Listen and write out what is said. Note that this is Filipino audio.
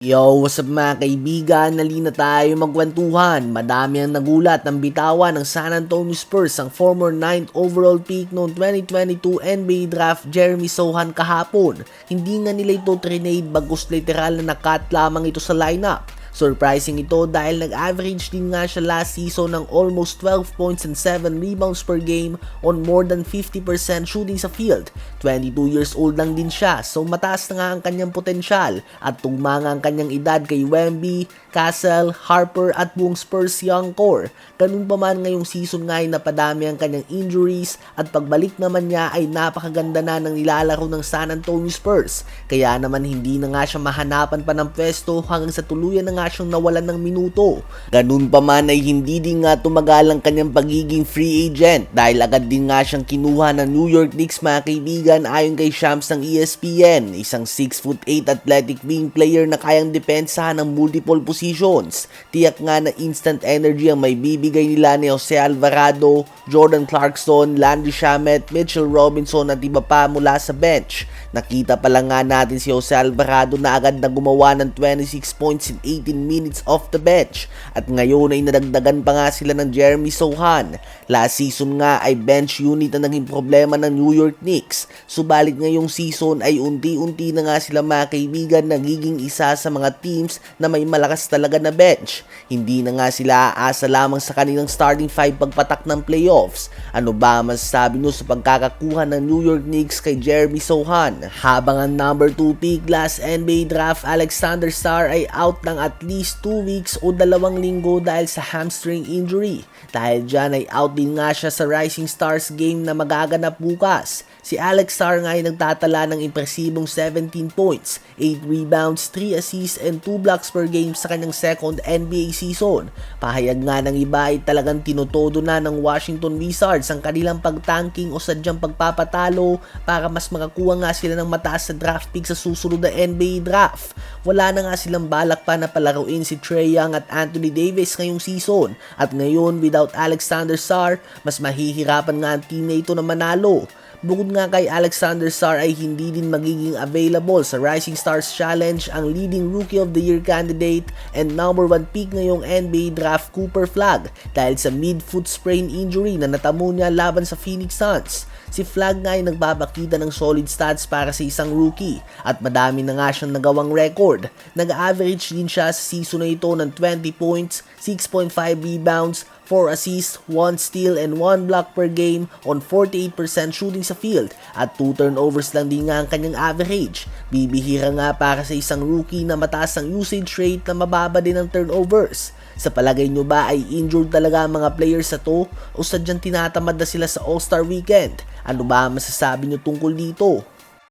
Yo, what's up mga kaibigan? Nali na tayo magkwentuhan. Madami ang nagulat ng bitawan ng San Antonio Spurs ang former 9th overall pick noong 2022 NBA draft Jeremy Sohan kahapon. Hindi nga nila ito trinade bagkus literal na nakat lamang ito sa lineup. Surprising ito dahil nag-average din nga siya last season ng almost 12 points and 7 rebounds per game on more than 50% shooting sa field. 22 years old lang din siya, so mataas na nga ang kanyang potensyal at tugma nga ang kanyang edad kay Wemby, Castle, Harper at buong Spurs young core. Ganun pa man ngayong season nga ay napadami ang kanyang injuries at pagbalik naman niya ay napakaganda na ng nilalaro ng San Antonio Spurs. Kaya naman hindi na nga siya mahanapan pa ng pwesto hanggang sa tuluyan na nga siyang nawalan ng minuto. Ganun pa man ay hindi din nga tumagal ang kanyang pagiging free agent dahil agad din nga siyang kinuha ng New York Knicks mga kaibigan ayon kay Shams ng ESPN, isang 6'8" athletic wing player na kayang depensahan ng multiple positions. Tiyak nga na instant energy ang may bibigay nila ni Jose Alvarado, Jordan Clarkson, Landry Shamet, Mitchell Robinson at iba pa mula sa bench. Nakita pa lang nga natin si Jose Alvarado na agad na gumawa ng 26 points in 18 minutes off the bench at ngayon ay nadagdagan pa nga sila ng Jeremy Sohan. Last season nga ay bench unit na naging problema ng New York Knicks, subalit ngayong season ay unti-unti na nga sila mga kaibigan nagiging isa sa mga teams na may malakas talaga na bench. Hindi na nga sila aasa lamang sa kanilang starting five pagpatak ng playoffs. Ano ba masasabi nyo sa pagkakakuha ng New York Knicks kay Jeremy Sohan? Habang ang number 2 pick last NBA draft Alexander Sarr ay out ng at least 2 weeks o 2 linggo dahil sa hamstring injury. Dahil dyan ay out din nga siya sa Rising Stars game na magaganap bukas. Si Alex Sarr nga ay nagtatala ng impresibong 17 points, 8 rebounds, 3 assists and 2 blocks per game sa kanyang second NBA season. Pahayag nga ng iba ay talagang tinutodo na ng Washington Wizards ang kanilang pagtanking o sadyang pagpapatalo para mas makakuha nga sila ng mataas sa draft pick sa susunod na NBA draft. Wala na nga silang balak pa na palaruin si Trae Young at Anthony Davis ngayong season at ngayon without Alexander Sarr, mas mahihirapan nga ang team na ito na manalo. Bukod nga kay Alexander Sarr ay hindi din magiging available sa Rising Stars Challenge ang leading Rookie of the Year candidate and number 1 pick ngayong NBA draft Cooper Flagg dahil sa mid-foot sprain injury na natamo niya laban sa Phoenix Suns. Si Flagg nga ay nagbabakita ng solid stats para sa isang rookie at madami na nga siyang nagawang record. Nag-average din siya sa season na ito ng 20 points, 6.5 rebounds, 4 assists, 1 steal and 1 block per game on 48% shooting sa field at 2 turnovers lang din nga ang kanyang average. Bibihira nga para sa isang rookie na mataas ang usage rate na mababa din ang turnovers. Sa palagay nyo ba ay injured talaga ang mga players sa to o sadyang tinatamad na sila sa All-Star Weekend? Ano ba masasabi nyo tungkol dito?